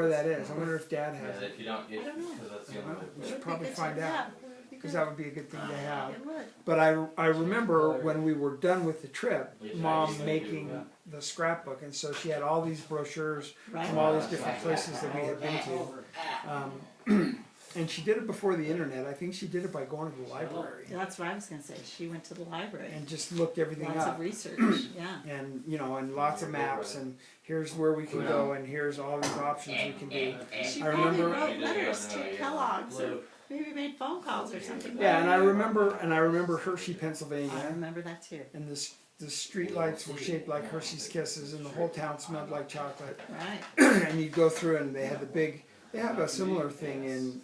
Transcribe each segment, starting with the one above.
where that is. I wonder if Dad has Yeah, it. if you don't, I don't know. because that's the only way. We should probably find out, because that would be a good thing to have. It would. But I remember when we were done with the trip, Mom making the scrapbook, and so she had all these brochures from all these different places that we had been to. And she did it before the internet. I think she did it by going to the library. That's what I was going to say. She went to the library. And just looked everything Lots up. of research, yeah. And, you know, and lots of maps, and here's where we can go, and here's all these options we can do. She I probably remember- wrote letters to Kellogg's or maybe made phone calls or something. Yeah, and I remember Hershey, Pennsylvania. I remember that too. And the street lights were shaped like Hershey's Kisses, and the whole town smelled like chocolate. Right. And you'd go through, and they have a similar thing in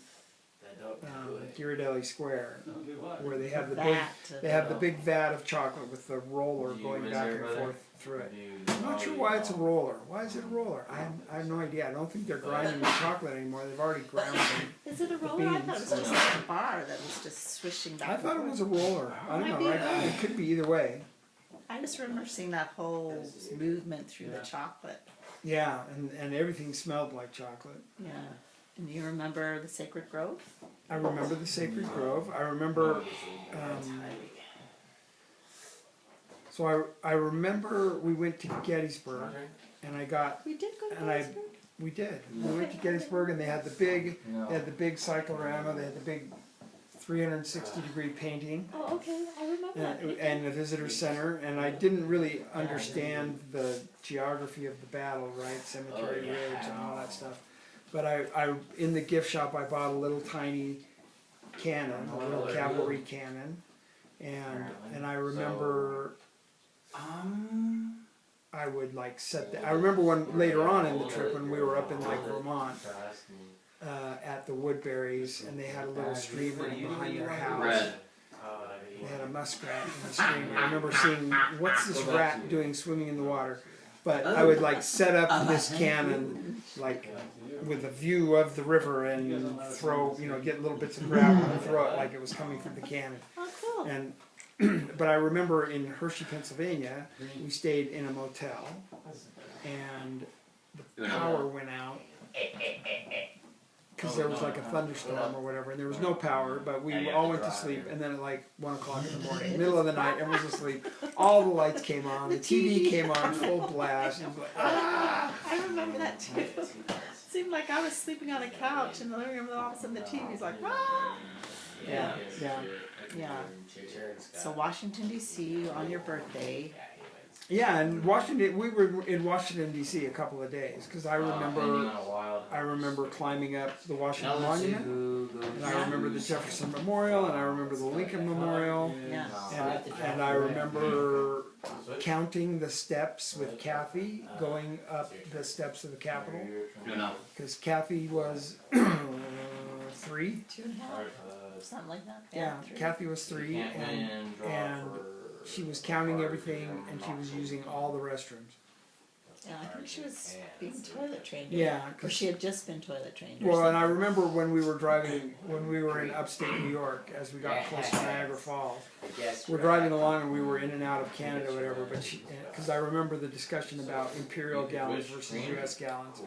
Ghirardelli Square, where they have the big vat of chocolate with the roller going back and forth through it. I'm not sure why it's a roller. Why is it a roller? I have no idea. I don't think they're grinding the chocolate anymore. They've already ground it. Is it a roller? I thought it was just like a bar that was just swishing back I and thought it forth. was a roller. I don't know. It could be either way. I just remember seeing that whole movement through the chocolate. Yeah, and everything smelled like chocolate. Yeah. And you remember the Sacred Grove? I remember the Sacred Grove. I remember. So I remember we went to Gettysburg, and I got. We did go to And Gettysburg? We did. We went to Gettysburg, and they had the big cyclorama. They had the big 360-degree painting, Oh, okay. I remember that. and the visitor center. And I didn't really understand the geography of the battle, right? Cemetery Ridge and all that stuff. But I in the gift shop I bought a little tiny cannon, a little cavalry cannon, and I remember I would like set the. I remember when later on in the trip when we were up in like Vermont at the Woodbury's, and they had a little stream right behind their house. They had a muskrat in the stream. I remember seeing what's this rat doing swimming in the water. But I would like set up this cannon like with a view of the river and throw, get little bits of gravel and throw it like it was coming from the cannon. Oh, cool. And but I remember in Hershey, Pennsylvania, we stayed in a motel, and the power went out because there was like a thunderstorm or whatever, and there was no power, but we all went to sleep, and then at like 1 o'clock in the morning, middle of the night, everyone was asleep, all the lights came on, the TV came on full blast, and it was like, ah! I remember that too. It seemed like I was sleeping on a couch in the living room, and all of a sudden the TV's like, ah! Yeah. Yeah. So Washington, D.C. on your birthday. Yeah, and we were in Washington D.C. a couple of days because I remember climbing up the Washington Monument, and I remember the Jefferson Memorial, and I remember the Lincoln Memorial, Yeah. and I remember counting the steps with Kathy going up the steps of the Capitol because Kathy was 3. 2.5, something like that. Yeah, 3. Kathy was 3, and she was counting everything, and she was using all the restrooms. Yeah, I think she was being toilet trained. Yeah, Or she had just been toilet trained. or well, and I something. remember when we were in upstate New York, as we got close to Niagara Falls, we're driving along and we were in and out of Canada, or whatever. But because I remember the discussion about imperial gallons versus U.S. gallons.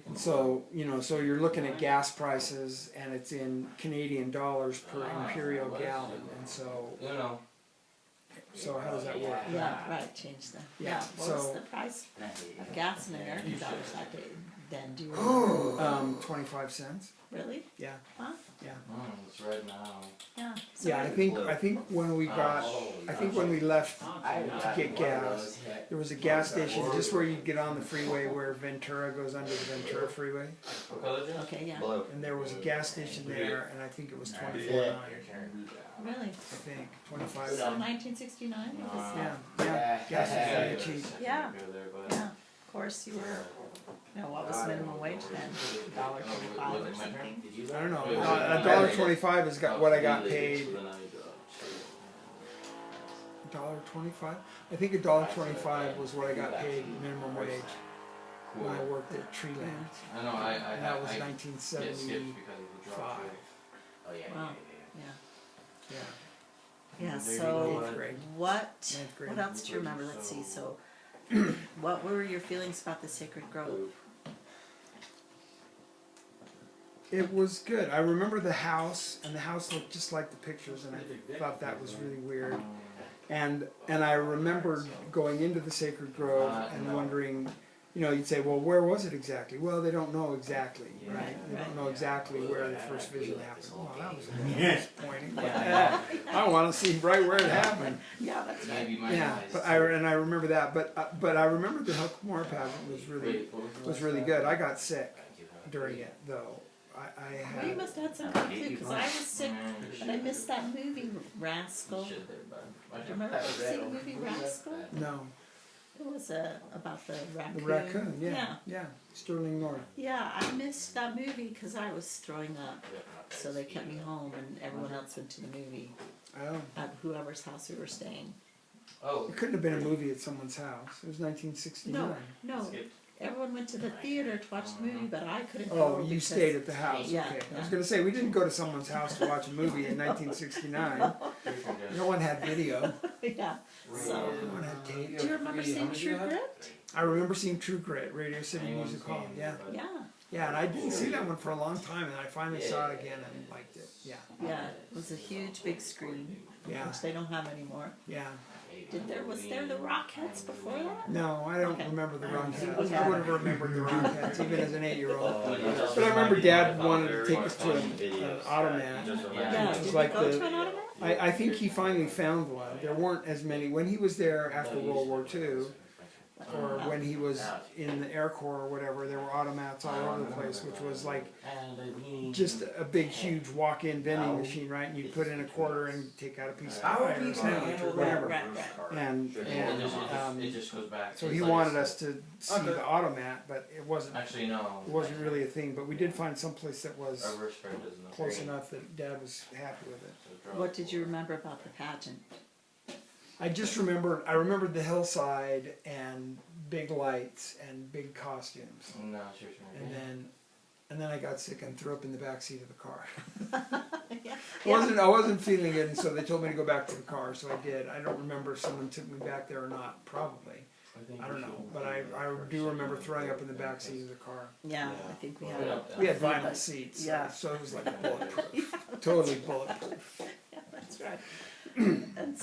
And so so you're looking at gas prices, and it's in Canadian dollars per imperial gallon, and so. So how does that work? Yeah, right, change the. Yeah, What was so- the price of gas in American dollars that day? Then do you remember? 25 cents. Really? Yeah. Huh? Yeah. It's red now. Yeah. So Yeah, I think when we left to get gas, there was a gas station just where you get on the freeway where Ventura goes under the Ventura freeway, Okay, yeah. and there was a gas station there, and I think it was 24.9. Really? I think 25. So 1969? Yeah, gas was very cheap. Yeah. Yeah. Of course, you were. What was minimum wage then? $1.25 or something? I don't know. $1.25 is what I got paid. $1.25? I think $1.25 was what I got paid minimum wage when I worked at Treeland. I know, And that was I 1975. Wow. Yeah. Yeah. Yeah, so Ninth grade. what Ninth grade. else do you remember? Let's see, so what were your feelings about the Sacred Grove? It was good. I remember the house, and the house looked just like the pictures, and I thought that was really weird. And I remember going into the Sacred Grove and wondering, you know, you'd say, well, where was it exactly? Well, they don't know exactly, right? They don't know exactly where the first vision happened. Well, that was a little disappointing. But, I want to see right where it happened. Yeah, that's right. Yeah, but I remember that. But I remember the Huckmore pageant was really good. I got sick during it though. I Well, you had. must have had some good food, because I was sick, and I missed that movie Rascal. Do you remember seeing the movie Rascal? No, It was about the raccoon. the raccoon. Yeah. Sterling North. Yeah, I missed that movie because I was throwing up. So they kept me home, and everyone else went to the movie Oh, at whoever's house we were staying. Oh, it couldn't have been a movie at someone's house. It was 1969. No, everyone went to the theater to watch the movie, but I couldn't go. Oh, you because- stayed at the house. Yeah, Okay. I was yeah. going to say we didn't go to someone's house to watch a movie in 1969. No one had video. Yeah. So, No one had tape. do you remember seeing True Grit? I remember seeing True Grit, Radio City Music Hall. Yeah. Yeah. Yeah, and I didn't see that one for a long time, and I finally saw it again and liked it. Yeah. Yeah. It was a huge, big screen, Yeah. which they don't have anymore. Yeah. Was there the Rockettes before that? No, I don't Okay. remember the Rockettes. Okay. I would have remembered the Rockettes, even as an 8-year-old. But I remember Dad wanted to take us to an automat. Yeah. It was Did like you go the- to an automat? I think he finally found one. There weren't as many. When he was there after World War II, or when he was in the Air Corps or whatever, there were automats all over the place, which was like just a big, huge walk-in vending machine, right? And you'd put in a quarter and take out a piece of pie or a sandwich or whatever. Right. And it just goes back. so he wanted us to see the automat, but it wasn't Actually, no. really a thing. But we did find some place that was Our worst friend doesn't know. close enough that Dad was happy with it. What did you remember about the pageant? I remembered the hillside and big lights and big costumes. No, sure. And then I got sick and threw up in the back seat of the car. Yeah. I wasn't feeling it, and so they told me to go back to the car, so I did. I don't remember if someone took me back there or not, probably. I don't know, but I do remember throwing up in the back seat of the car. Yeah, I think We had vinyl seats, Yeah. so it was like bulletproof, totally bulletproof. Yeah, that's right. And